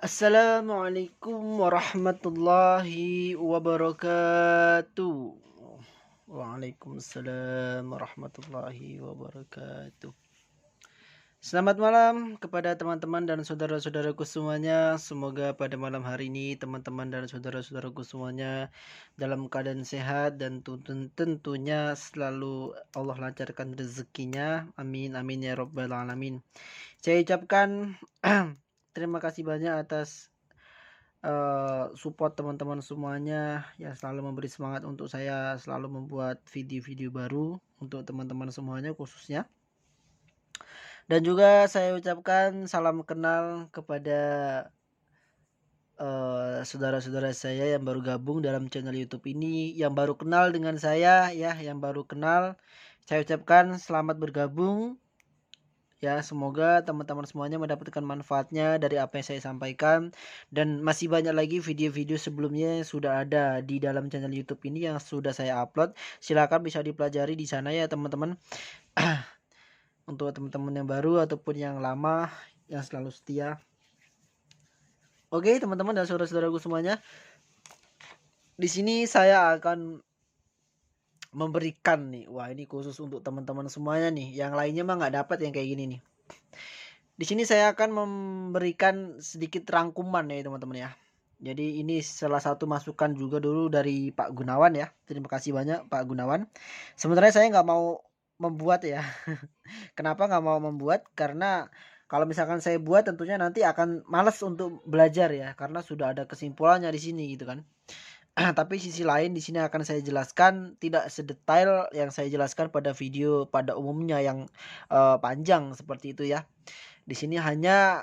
Assalamualaikum warahmatullahi wabarakatuh. Waalaikumsalam warahmatullahi wabarakatuh. Selamat malam kepada teman-teman dan saudara-saudaraku semuanya. Semoga pada malam hari ini teman-teman dan saudara-saudaraku semuanya dalam keadaan sehat dan tentunya selalu Allah lancarkan rezekinya. Amin amin ya rabbal alamin. Saya ucapkan terima kasih banyak atas support teman-teman semuanya yang selalu memberi semangat untuk saya selalu membuat video-video baru untuk teman-teman semuanya khususnya. Dan juga saya ucapkan salam kenal kepada saudara-saudara saya yang baru gabung dalam channel YouTube ini, yang baru kenal dengan saya ya, yang baru kenal. Saya ucapkan selamat bergabung. Ya, semoga teman-teman semuanya mendapatkan manfaatnya dari apa yang saya sampaikan, dan masih banyak lagi video-video sebelumnya yang sudah ada di dalam channel YouTube ini yang sudah saya upload. Silakan bisa dipelajari di sana ya teman-teman. Untuk teman-teman yang baru ataupun yang lama yang selalu setia. Oke, teman-teman dan saudara-saudaraku semuanya. Di sini saya akan memberikan nih, wah ini khusus untuk teman-teman semuanya nih. Yang lainnya mah nggak dapat yang kayak gini nih. Di sini saya akan memberikan sedikit rangkuman ya teman-teman ya. Jadi ini salah satu masukan juga dulu dari Pak Gunawan ya. Terima kasih banyak Pak Gunawan. Sebenarnya saya nggak mau membuat ya. Kenapa nggak mau membuat? Karena kalau misalkan saya buat tentunya nanti akan males untuk belajar ya. Karena sudah ada kesimpulannya di sini gitu kan. Tapi sisi lain di sini akan saya jelaskan tidak sedetail yang saya jelaskan pada video pada umumnya yang panjang seperti itu ya. Di sini hanya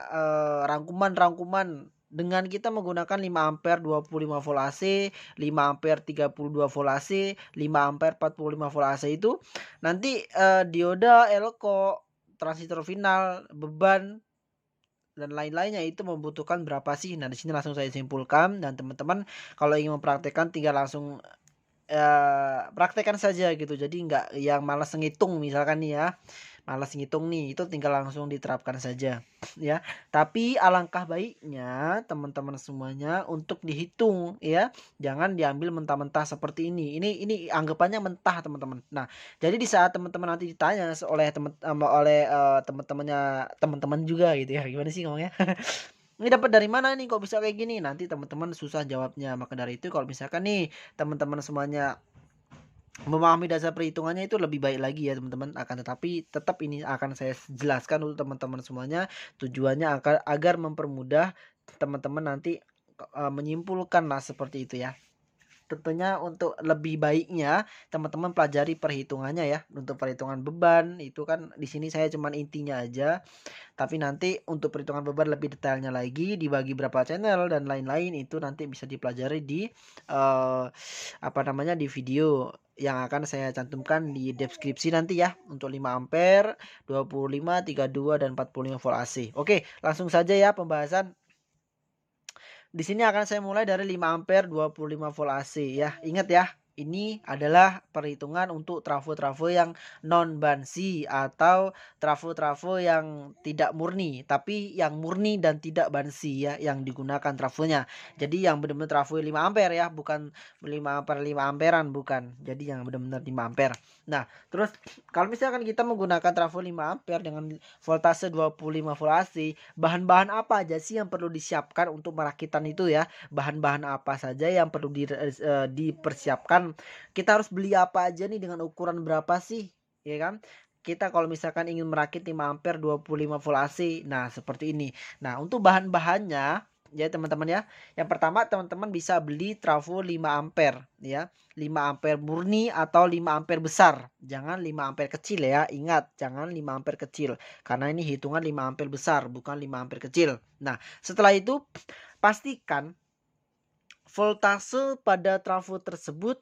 rangkuman-rangkuman dengan kita menggunakan 5 ampere 25 volt AC, 5 ampere 32 volt AC, 5 ampere 45 volt AC itu nanti dioda, elko, transistor final, beban dan lain-lainnya itu membutuhkan berapa sih? Nah, di sini langsung saya simpulkan, dan teman-teman kalau ingin mempraktekkan tinggal langsung praktekkan saja gitu. Jadi nggak yang malas ngitung misalkan nih ya, malas ngitung nih, itu tinggal langsung diterapkan saja ya. Tapi alangkah baiknya teman-teman semuanya untuk dihitung ya. Jangan diambil mentah-mentah seperti ini. Ini anggapannya mentah teman-teman. Nah, jadi di saat teman-teman nanti ditanya oleh teman-temannya teman-teman juga gitu ya. Gimana sih ngomongnya? Ini dapat dari mana nih kok bisa kayak gini? Nanti teman-teman susah jawabnya. Maka dari itu kalau misalkan nih teman-teman semuanya memahami dasar perhitungannya itu lebih baik lagi ya teman-teman. Akan tetapi tetap ini akan saya jelaskan untuk teman-teman semuanya. Tujuannya agar mempermudah teman-teman nanti menyimpulkan lah seperti itu ya. Tentunya untuk lebih baiknya teman-teman pelajari perhitungannya ya. Untuk perhitungan beban itu kan di sini saya cuman intinya aja. Tapi nanti untuk perhitungan beban lebih detailnya lagi, dibagi berapa channel dan lain-lain, itu nanti bisa dipelajari di di video yang akan saya cantumkan di deskripsi nanti ya, untuk 5 ampere, 25, 32 dan 45 volt AC. Oke, langsung saja ya pembahasan. Di sini akan saya mulai dari 5 ampere 25 volt AC ya. Ingat ya, ini adalah perhitungan untuk trafo-trafo yang non bansi atau trafo-trafo yang tidak murni, tapi yang murni dan tidak bansi ya yang digunakan trafonya. Jadi yang benar-benar trafo 5 ampere ya, bukan 5 ampere 5 amperan bukan. Jadi yang benar-benar 5 ampere. Nah, terus kalau misalkan kita menggunakan trafo 5 ampere dengan voltase 25 volt AC, bahan-bahan apa aja sih yang perlu disiapkan untuk merakitan itu ya? Bahan-bahan apa saja yang perlu dipersiapkan? Kita harus beli apa aja nih, dengan ukuran berapa sih? Ya kan? Kita kalau misalkan ingin merakit 5 ampere 25 volt AC. Nah, seperti ini. Nah, untuk bahan-bahannya ya teman-teman ya. Yang pertama teman-teman bisa beli trafo 5 ampere ya. 5 ampere murni atau 5 ampere besar. Jangan 5 ampere kecil ya. Ingat, jangan 5 ampere kecil. Karena ini hitungan 5 ampere besar, bukan 5 ampere kecil. Nah, setelah itu pastikan voltase pada trafo tersebut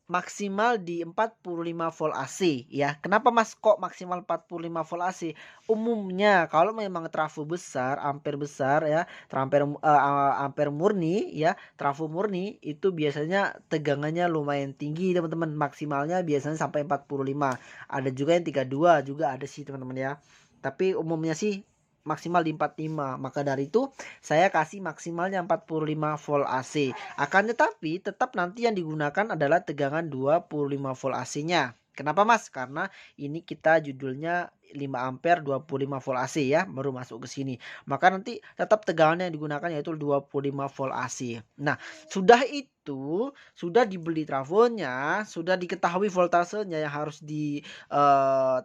maksimal di 45 volt AC ya. Kenapa Mas kok maksimal 45 volt AC? Umumnya kalau memang trafo besar, ampere besar ya, ampere murni ya, trafo murni itu biasanya tegangannya lumayan tinggi teman-teman. Maksimalnya biasanya sampai 45. Ada juga yang 32 juga ada sih teman-teman ya. Tapi umumnya sih maksimal di 45. Maka dari itu saya kasih maksimalnya 45 volt AC. Akan tetapi tetap nanti yang digunakan adalah tegangan 25 volt AC-nya. Kenapa Mas? Karena ini kita judulnya 5 ampere 25 volt AC ya, baru masuk ke sini. Maka nanti tetap tegangan yang digunakan yaitu 25 volt AC. Nah, sudah itu, sudah dibeli trafonya, sudah diketahui voltasenya yang harus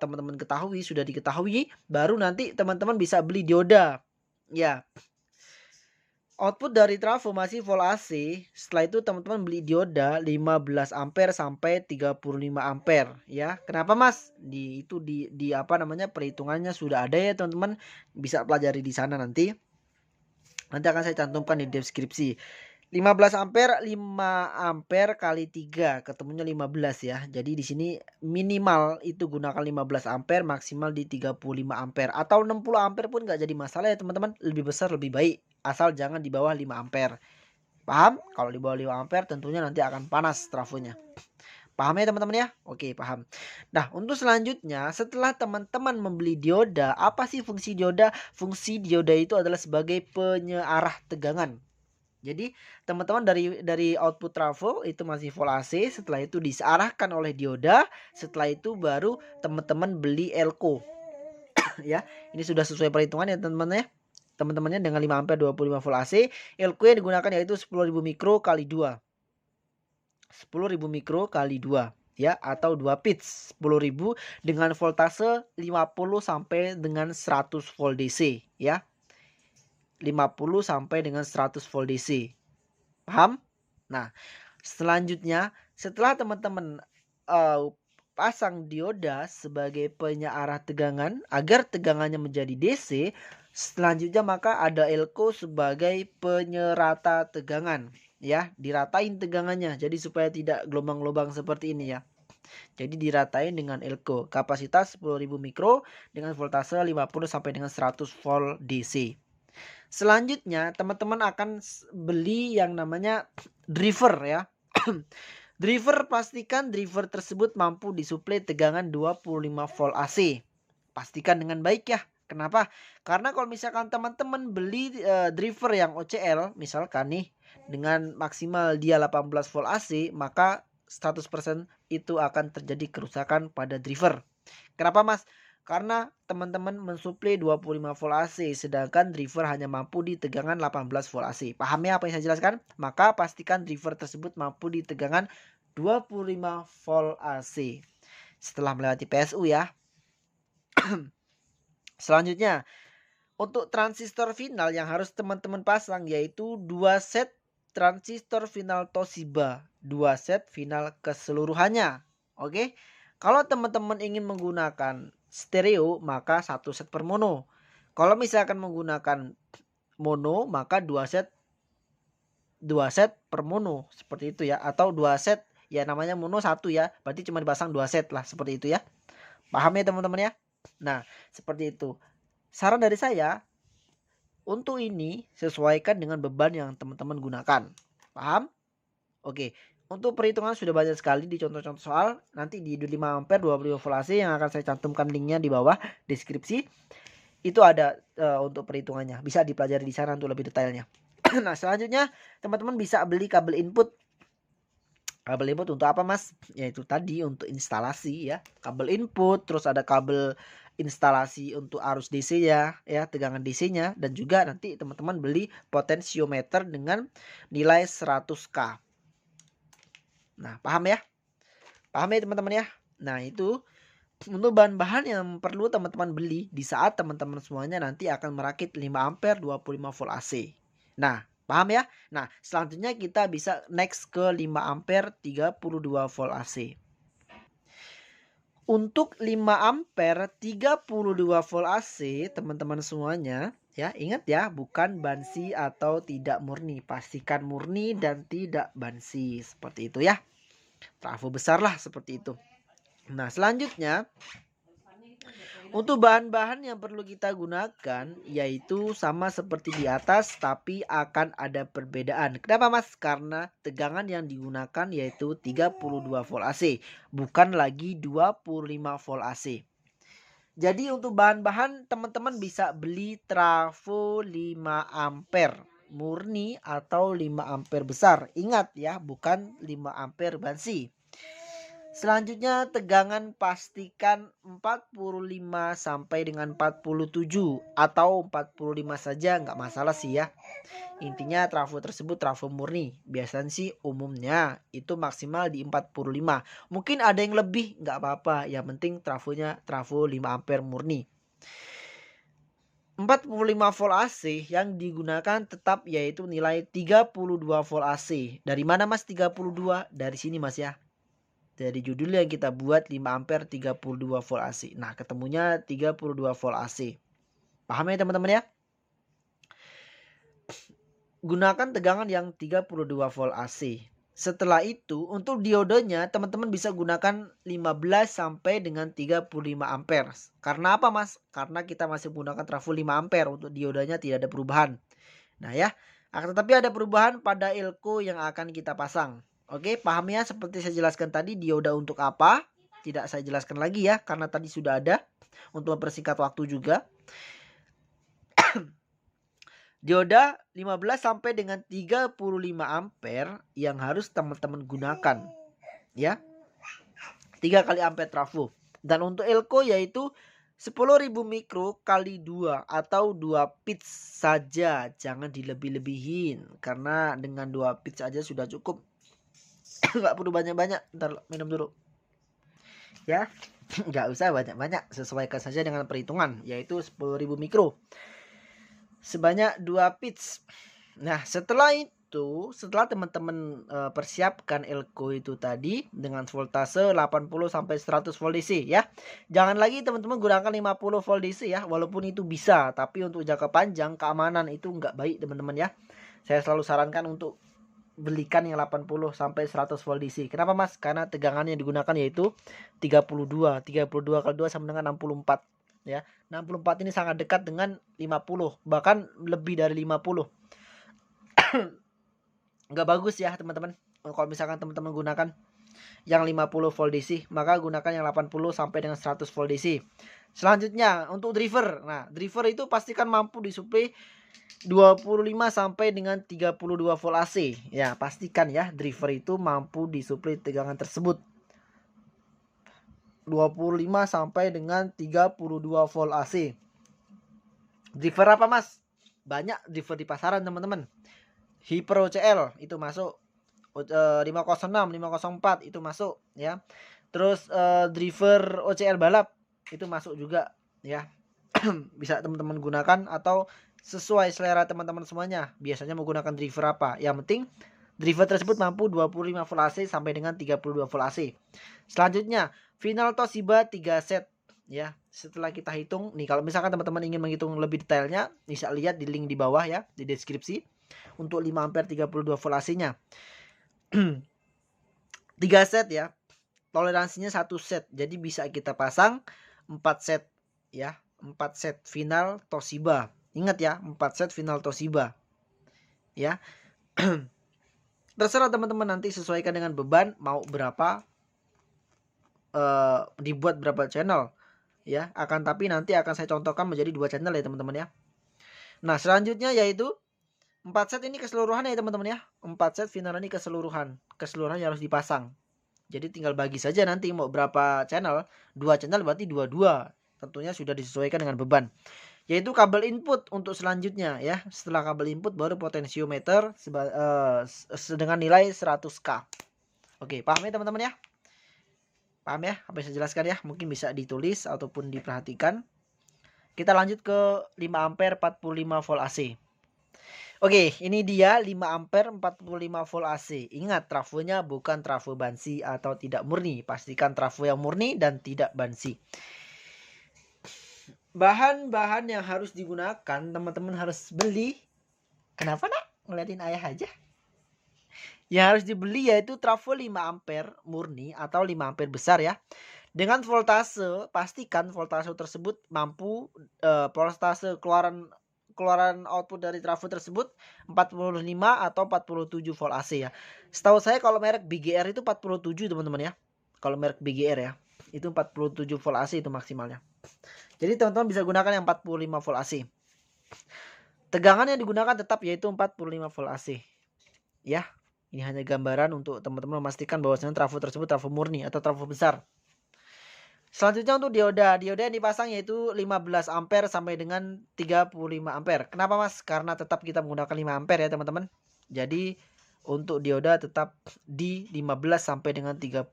teman-teman ketahui, sudah diketahui, baru nanti teman-teman bisa beli dioda. Ya. Output dari trafo masih volt AC. Setelah itu teman-teman beli dioda 15 ampere sampai 35 ampere ya. Kenapa Mas? Di apa namanya perhitungannya sudah ada ya teman-teman. Bisa pelajari di sana nanti. Nanti akan saya cantumkan di deskripsi. 15 ampere 5 ampere kali 3 ketemunya 15 ya. Jadi di sini minimal itu gunakan 15 ampere, maksimal di 35 ampere atau 60 ampere pun nggak jadi masalah ya teman-teman. Lebih besar lebih baik, asal jangan di bawah 5 ampere. Paham? Kalau di bawah 5 ampere tentunya nanti akan panas trafonya. Paham ya teman-teman ya? Oke, paham. Nah, untuk selanjutnya setelah teman-teman membeli dioda, apa sih fungsi dioda? Fungsi dioda itu adalah sebagai penyearah tegangan. Jadi teman-teman dari output trafo itu masih volt AC, setelah itu disearahkan oleh dioda, setelah itu baru teman-teman beli elko. Ya, ini sudah sesuai perhitungan ya teman-teman ya. Teman-temannya dengan 5 ampere 25 volt AC, elko yang digunakan yaitu 10.000 mikro kali 2. 10.000 mikro kali 2 ya, atau 2 pitch 10.000 dengan voltase 50 sampai dengan 100 volt DC ya. 50 sampai dengan 100 volt DC. Paham? Nah, selanjutnya setelah teman-teman pasang dioda sebagai penyearah tegangan agar tegangannya menjadi DC, selanjutnya maka ada elko sebagai penyerata tegangan ya, diratain tegangannya jadi supaya tidak gelombang-gelombang seperti ini ya. Jadi diratain dengan elko, kapasitas 10.000 mikro dengan voltase 50 sampai dengan 100 volt DC. Selanjutnya teman-teman akan beli yang namanya driver ya. Driver, pastikan driver tersebut mampu disuplai tegangan 25 volt AC. Pastikan dengan baik ya. Kenapa? Karena kalau misalkan teman-teman beli driver yang OCL misalkan nih dengan maksimal dia 18 volt AC, maka 100% itu akan terjadi kerusakan pada driver. Kenapa Mas? Karena teman-teman mensuplai 25 volt AC sedangkan driver hanya mampu di tegangan 18 volt AC. Paham ya apa yang saya jelaskan? Maka pastikan driver tersebut mampu di tegangan 25 volt AC. Setelah melewati PSU ya. Selanjutnya, untuk transistor final yang harus teman-teman pasang yaitu 2 set transistor final Toshiba, 2 set final keseluruhannya. Oke. Kalau teman-teman ingin menggunakan stereo maka 1 set per mono. Kalau misalkan menggunakan mono maka 2 set per mono seperti itu ya, atau 2 set ya, namanya mono 1 ya, berarti cuma dipasang 2 set lah seperti itu ya. Paham ya teman-teman ya? Nah, seperti itu. Saran dari saya untuk ini sesuaikan dengan beban yang teman-teman gunakan. Paham? Oke. Untuk perhitungan sudah banyak sekali di contoh-contoh soal. Nanti di 5 ampere 25 volt AC yang akan saya cantumkan linknya di bawah deskripsi. Itu ada untuk perhitungannya. Bisa dipelajari di sana untuk lebih detailnya. Nah, selanjutnya teman-teman bisa beli kabel input. Kabel input untuk apa Mas? Yaitu tadi untuk instalasi ya. Kabel input, terus ada kabel instalasi untuk arus DC ya, tegangan DC-nya, dan juga nanti teman-teman beli potensiometer dengan nilai 100K. Nah, paham ya? Paham ya teman-teman ya? Nah, itu untuk bahan-bahan yang perlu teman-teman beli di saat teman-teman semuanya nanti akan merakit 5 ampere 25 volt AC. Nah, paham ya? Nah, selanjutnya kita bisa next ke 5 ampere 32 volt AC. Untuk 5 ampere 32 volt AC, teman-teman semuanya, ya, ingat ya, bukan bansi atau tidak murni. Pastikan murni dan tidak bansi. Seperti itu ya. Trafo besar lah seperti itu. Nah, selanjutnya untuk bahan-bahan yang perlu kita gunakan yaitu sama seperti di atas tapi akan ada perbedaan. Kenapa Mas? Karena tegangan yang digunakan yaitu 32 volt AC, bukan lagi 25 volt AC. Jadi untuk bahan-bahan teman-teman bisa beli trafo 5 ampere murni atau 5 ampere besar. Ingat ya, bukan 5 ampere bansi. Selanjutnya tegangan pastikan 45 sampai dengan 47 atau 45 saja nggak masalah sih ya. Intinya trafo tersebut trafo murni. Biasanya sih umumnya itu maksimal di 45. Mungkin ada yang lebih nggak apa-apa. Yang penting trafonya trafo 5 ampere murni. 45 volt AC yang digunakan tetap yaitu nilai 32 volt AC. Dari mana Mas 32? Dari sini Mas ya. Dari judul yang kita buat 5 ampere 32 volt AC. Nah, ketemunya 32 volt AC. Paham ya teman-teman ya? Gunakan tegangan yang 32 volt AC. Setelah itu, untuk diodenya teman-teman bisa gunakan 15 sampai dengan 35 ampere. Karena apa Mas? Karena kita masih menggunakan trafo 5 ampere. Untuk diodenya tidak ada perubahan. Nah ya, tetapi ada perubahan pada elko yang akan kita pasang. Oke, paham ya? Seperti saya jelaskan tadi, dioda untuk apa? Tidak saya jelaskan lagi ya, karena tadi sudah ada. Untuk mempersingkat waktu juga. Dioda 15 sampai dengan 35 ampere yang harus teman-teman gunakan. Ya. 3 kali ampere trafo. Dan untuk elko yaitu 10.000 mikro kali 2 atau 2 pitch saja. Jangan dilebih-lebihin. Karena dengan 2 pitch aja sudah cukup. Nggak perlu banyak-banyak. Ntar minum dulu. Ya. Nggak usah banyak-banyak. Sesuaikan saja dengan perhitungan. Yaitu 10.000 mikro. Sebanyak 2 pitch. Nah setelah itu, setelah teman-teman persiapkan elko itu tadi dengan voltase 80 sampai 100 volt DC ya. Jangan lagi teman-teman gunakan 50 volt DC ya, walaupun itu bisa, tapi untuk jangka panjang keamanan itu nggak baik teman-teman ya. Saya selalu sarankan untuk belikan yang 80 sampai 100 volt DC. Kenapa Mas? Karena tegangan yang digunakan yaitu 32. 32 kali 2 sama dengan 64 ya. 64 ini sangat dekat dengan 50, bahkan lebih dari 50. Nggak bagus ya teman-teman. Kalau misalkan teman-teman gunakan yang 50 volt DC, maka gunakan yang 80 sampai dengan 100 volt DC. Selanjutnya untuk driver. Nah, driver itu pastikan mampu disuplai 25 sampai dengan 32 volt AC. Ya, pastikan ya driver itu mampu disuplai tegangan tersebut. 25 sampai dengan 32 volt AC. Driver apa Mas? Banyak driver di pasaran teman-teman. Hyper OCL itu masuk. 506, 504 itu masuk ya. Terus driver OCL balap itu masuk juga ya. Bisa teman-teman gunakan atau sesuai selera teman-teman semuanya. Biasanya menggunakan driver apa? Yang penting driver tersebut mampu 25 volt AC sampai dengan 32 volt AC. Selanjutnya, final Toshiba 3 set ya. Setelah kita hitung nih, kalau misalkan teman-teman ingin menghitung lebih detailnya, bisa lihat di link di bawah ya, di deskripsi. Untuk 5 ampere 32 volt AC-nya. 3 set ya. Toleransinya 1 set. Jadi bisa kita pasang 4 set ya. 4 set final Toshiba. Ingat ya, 4 set final Toshiba. Ya. Terserah teman-teman nanti sesuaikan dengan beban mau berapa, dibuat berapa channel ya. Akan tapi nanti akan saya contohkan menjadi 2 channel ya teman-teman ya. Nah, selanjutnya yaitu 4 set ini keseluruhan ya teman-teman ya. 4 set final ini keseluruhan yang harus dipasang. Jadi tinggal bagi saja nanti mau berapa channel. 2 channel berarti 22. Tentunya sudah disesuaikan dengan beban. Yaitu kabel input untuk selanjutnya ya. Setelah kabel input baru potensiometer dengan nilai 100K. Oke, paham ya teman-teman ya? Paham ya? Apa yang saya jelaskan ya? Mungkin bisa ditulis ataupun diperhatikan. Kita lanjut ke 5 ampere 45 volt AC. Oke, ini dia 5 ampere 45 volt AC. Ingat, trafonya bukan trafo bansi atau tidak murni. Pastikan trafo yang murni dan tidak bansi. Bahan-bahan yang harus digunakan, teman-teman harus beli. Kenapa nak? Ngeliatin ayah aja. Yang harus dibeli yaitu trafo 5 ampere murni atau 5 ampere besar ya. Dengan voltase, pastikan voltase tersebut mampu voltase keluaran output dari trafo tersebut 45 atau 47 volt AC ya. Setahu saya kalau merek BGR itu 47 teman-teman ya. Kalau merek BGR ya. Itu 47 volt AC itu maksimalnya. Jadi teman-teman bisa gunakan yang 45 volt AC. Tegangan yang digunakan tetap yaitu 45 volt AC. Ya, ini hanya gambaran untuk teman-teman memastikan bahwasanya trafo tersebut trafo murni atau trafo besar. Selanjutnya untuk dioda yang dipasang yaitu 15 ampere sampai dengan 35 ampere. Kenapa Mas? Karena tetap kita menggunakan 5 ampere ya teman-teman. Jadi untuk dioda tetap di 15 sampai dengan 35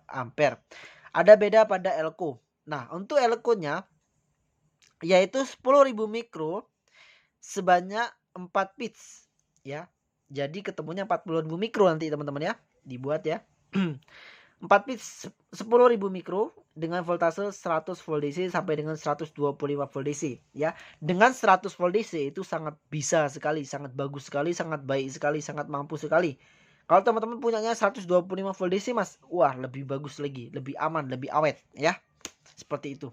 ampere. Ada beda pada elko. Nah, untuk elko-nya yaitu 10.000 mikro sebanyak 4 pitch ya. Jadi ketemunya 40.000 mikro nanti teman-teman ya. Dibuat ya. 4 pitch 10.000 mikro dengan voltase 100 volt DC sampai dengan 125 volt DC ya. Dengan 100 volt DC itu sangat bisa sekali, sangat bagus sekali, sangat baik sekali, sangat mampu sekali. Kalau teman-teman punyanya 125 volt DC Mas, wah lebih bagus lagi, lebih aman, lebih awet ya. Seperti itu.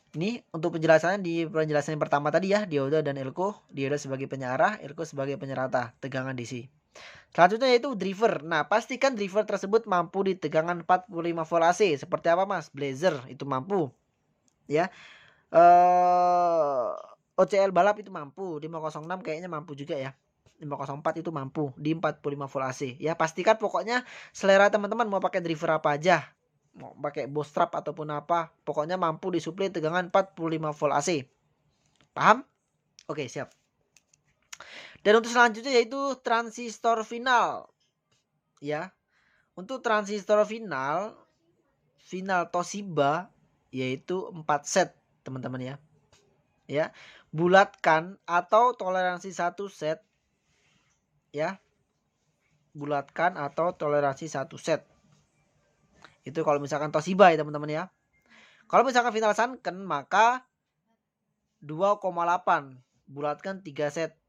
Ini untuk penjelasannya di penjelasan yang pertama tadi ya, dioda dan elko. Dioda sebagai penyarah, elko sebagai penyerata tegangan DC. Selanjutnya yaitu driver. Nah, pastikan driver tersebut mampu di tegangan 45 volt AC. Seperti apa Mas? Blazer itu mampu. Ya. OCL balap itu mampu. 506 kayaknya mampu juga ya. 504 itu mampu di 45 volt AC. Ya, pastikan pokoknya selera teman-teman mau pakai driver apa aja. Mau pakai Bostrap ataupun apa, pokoknya mampu disuplai tegangan 45 volt AC. Paham? Oke, siap. Dan untuk selanjutnya yaitu transistor final. Ya. Untuk transistor final Toshiba yaitu 4 set, teman-teman ya. Ya. Bulatkan atau toleransi 1 set. Ya. Bulatkan atau toleransi 1 set. Itu kalau misalkan Toshiba ya teman-teman ya. Kalau misalkan final Sanken maka 2,8 bulatkan 3 set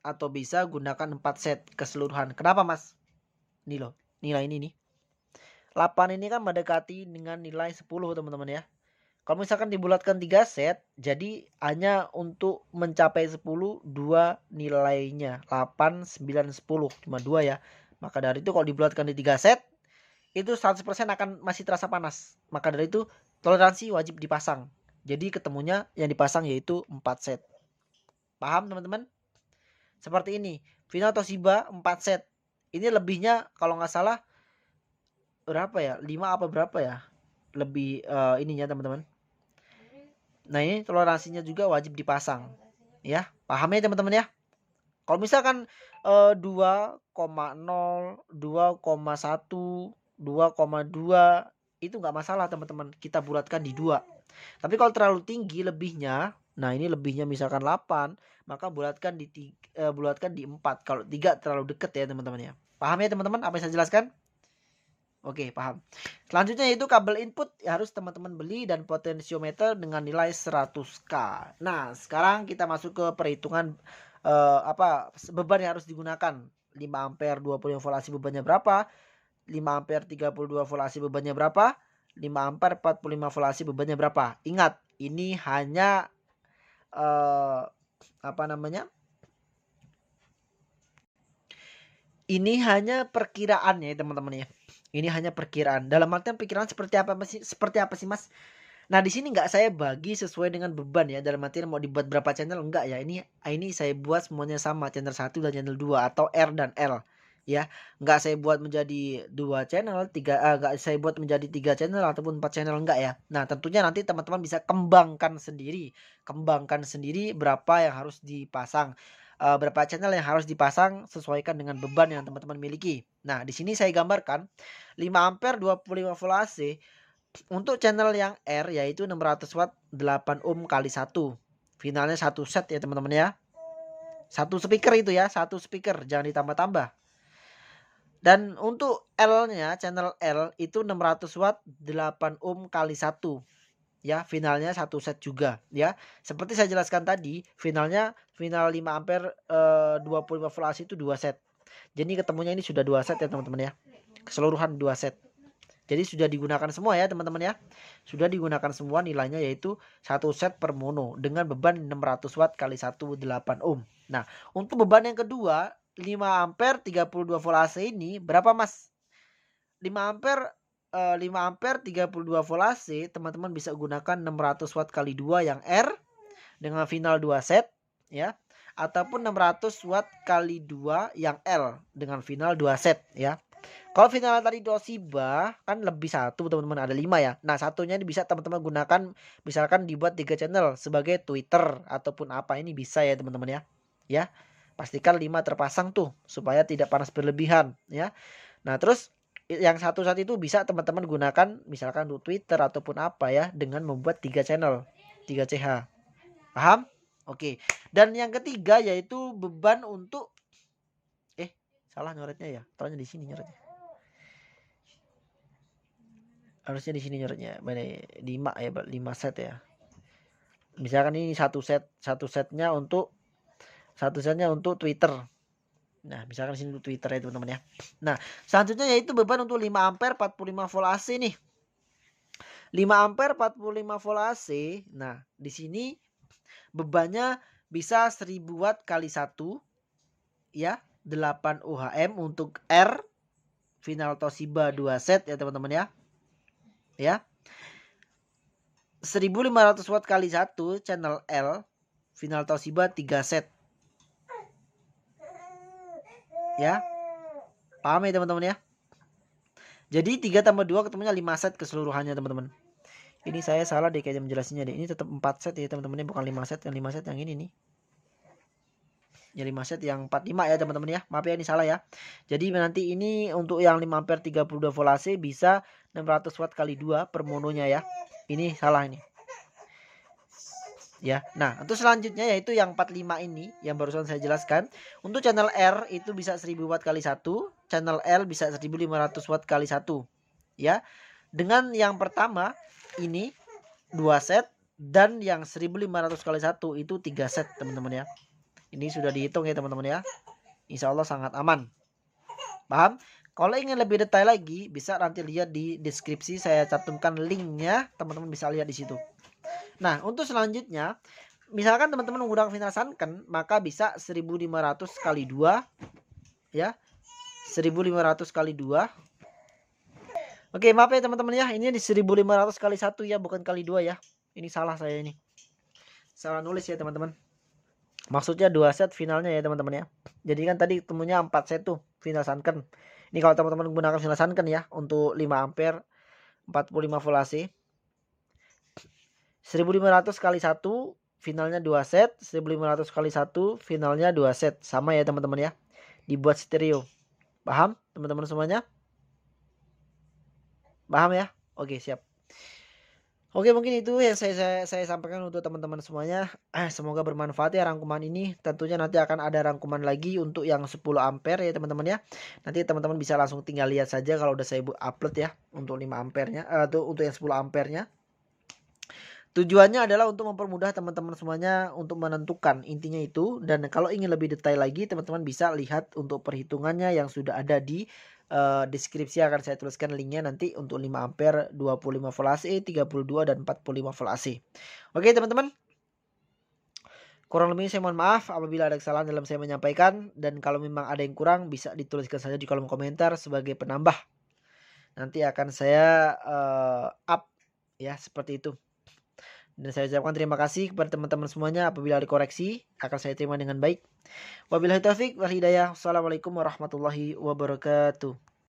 atau bisa gunakan 4 set keseluruhan. Kenapa Mas? Ini loh, nilai ini nih. 8 ini kan mendekati dengan nilai 10 teman-teman ya. Kalau misalkan dibulatkan 3 set, jadi hanya untuk mencapai 10 2 nilainya 8, 9, 10 cuma 2 ya. Maka dari itu kalau dibulatkan di 3 set itu 100% akan masih terasa panas. Maka dari itu toleransi wajib dipasang. Jadi ketemunya yang dipasang yaitu 4 set. Paham teman-teman? Seperti ini. Final Toshiba 4 set. Ini lebihnya kalau nggak salah berapa ya? 5 apa berapa ya? Lebih ininya teman-teman. Nah ini toleransinya juga wajib dipasang. Ya, paham ya teman-teman ya? Kalau misalkan 2,0, 2,1, 2,2 itu nggak masalah teman-teman, kita bulatkan di 2. Tapi kalau terlalu tinggi lebihnya, nah ini lebihnya misalkan 8, maka bulatkan di 4. Kalau 3 terlalu dekat ya teman-teman ya. Paham ya teman-teman apa yang saya jelaskan? Oke, paham. Selanjutnya yaitu kabel input harus teman-teman beli dan potensiometer dengan nilai 100K. Nah, sekarang kita masuk ke perhitungan beban yang harus digunakan. 5 ampere 25 volt AC bebannya berapa? 5 ampere 32 volt AC bebannya berapa? 5 ampere 45 volt AC bebannya berapa? Ingat, ini hanya ini hanya perkiraan ya teman-teman ya. Ini hanya perkiraan. Dalam artian perkiraan seperti apa sih Mas? Nah di sini nggak saya bagi sesuai dengan beban ya. Dalam artian mau dibuat berapa channel enggak ya. Ini saya buat semuanya sama, channel 1 dan channel 2 atau R dan L. Ya, nggak saya buat menjadi 2 channel, nggak saya buat menjadi 3 channel ataupun 4 channel enggak ya. Nah, tentunya nanti teman-teman bisa kembangkan sendiri berapa yang harus dipasang. Berapa channel yang harus dipasang sesuaikan dengan beban yang teman-teman miliki. Nah, di sini saya gambarkan 5 ampere 25 volt AC untuk channel yang R yaitu 600 watt 8 ohm kali 1. Finalnya 1 set ya teman-teman ya. 1 speaker itu ya, 1 speaker, jangan ditambah-tambah. Dan untuk L-nya, channel L itu 600 watt 8 ohm kali 1. Ya, finalnya 1 set juga ya. Seperti saya jelaskan tadi, final 5 ampere 25 volt AC itu 2 set. Jadi ketemunya ini sudah 2 set ya teman-teman ya. Keseluruhan 2 set. Jadi sudah digunakan semua ya teman-teman ya. Sudah digunakan semua nilainya yaitu 1 set per mono dengan beban 600 watt kali 1 8 ohm. Nah, untuk beban yang kedua 5 ampere 32 volt AC ini berapa Mas? 5 ampere 5 ampere 32 volt AC, teman-teman bisa gunakan 600 watt kali 2 yang R dengan final 2 set ya, ataupun 600 watt kali 2 yang L dengan final 2 set ya. Kalau final tadi Toshiba kan lebih satu teman-teman, ada 5 ya. Nah, satunya ini bisa teman-teman gunakan misalkan dibuat 3 channel sebagai Twitter ataupun apa, ini bisa ya teman-teman ya. Ya. Pastikan 5 terpasang tuh supaya tidak panas berlebihan ya. Nah, terus yang satu saat itu bisa teman-teman gunakan misalkan untuk Twitter ataupun apa ya dengan membuat 3 channel, 3 CH. Paham? Oke. Dan yang ketiga yaitu beban untuk salah nyoretnya ya. Taruhnya di sini nyoretnya. Harusnya di sini nyoretnya. Mana 5 ya, 5 set ya. Misalkan ini satu setnya untuk Twitter. Nah, misalkan di sini untuk Twitter ya teman-teman ya. Nah, selanjutnya yaitu beban untuk 5 ampere 45 volt AC nih. 5 ampere 45 volt AC. Nah, di sini bebannya bisa 1000 watt kali 1 ya, 8 UHM untuk R final Toshiba 2 set ya teman-teman ya. Ya. 1500 watt kali 1 channel L final Toshiba 3 set. Ya. Paham ya teman-teman ya? Jadi 3 tambah 2 ketemunya 5 set keseluruhannya teman-teman. Ini saya salah deh kayaknya menjelasinnya deh. Ini tetap 4 set ya teman-teman, bukan 5 set. Yang 5 set yang ini nih. Yang 5 set yang 45 ya teman-teman ya. Maaf ya ini salah ya. Jadi nanti ini untuk yang 5 ampere 32 volt AC bisa 600 watt kali 2 per mononya ya. Ini salah ini. Ya. Nah, untuk selanjutnya yaitu yang 45 ini yang barusan saya jelaskan. Untuk channel R itu bisa 1000 watt kali 1, channel L bisa 1500 watt kali 1. Ya. Dengan yang pertama ini 2 set dan yang 1500 kali 1 itu 3 set teman-teman ya. Ini sudah dihitung ya teman-teman ya. Insya Allah sangat aman. Paham? Kalau ingin lebih detail lagi bisa nanti lihat di deskripsi, saya cantumkan linknya, teman-teman bisa lihat di situ. Nah, untuk selanjutnya, misalkan teman-teman menggunakan final Sunken, maka bisa 1500 kali 2 ya. 1500 kali 2. Oke, maaf ya teman-teman ya. Ini di 1500 kali 1 ya, bukan kali 2 ya. Ini salah saya ini. Salah nulis ya teman-teman. Maksudnya 2 set finalnya ya teman-teman ya. Jadi kan tadi temunya 4 set tuh final Sunken. Ini kalau teman-teman menggunakan final Sunken ya untuk 5 ampere 45 volt AC. 1500 kali 1 finalnya 2 set, 1500 kali 1 finalnya 2 set. Sama ya teman-teman ya. Dibuat stereo. Paham teman-teman semuanya? Paham ya? Oke, siap. Oke, mungkin itu yang saya sampaikan untuk teman-teman semuanya. Semoga bermanfaat ya rangkuman ini. Tentunya nanti akan ada rangkuman lagi untuk yang 10 ampere ya teman-teman ya. Nanti teman-teman bisa langsung tinggal lihat saja kalau udah saya upload ya untuk 5 ampernya atau untuk yang 10 ampernya. Tujuannya adalah untuk mempermudah teman-teman semuanya untuk menentukan, intinya itu. Dan kalau ingin lebih detail lagi, teman-teman bisa lihat untuk perhitungannya yang sudah ada di deskripsi, akan saya tuliskan linknya nanti untuk 5 ampere 25 volt AC, 32 dan 45 volt AC. Oke teman-teman, kurang lebihnya saya mohon maaf apabila ada kesalahan dalam saya menyampaikan, dan kalau memang ada yang kurang bisa dituliskan saja di kolom komentar sebagai penambah. Nanti akan saya up ya, seperti itu. Dan saya ucapkan terima kasih kepada teman-teman semuanya. Apabila ada koreksi akan saya terima dengan baik. Wabillahi taufiq wal hidayah. Wassalamualaikum warahmatullahi wabarakatuh.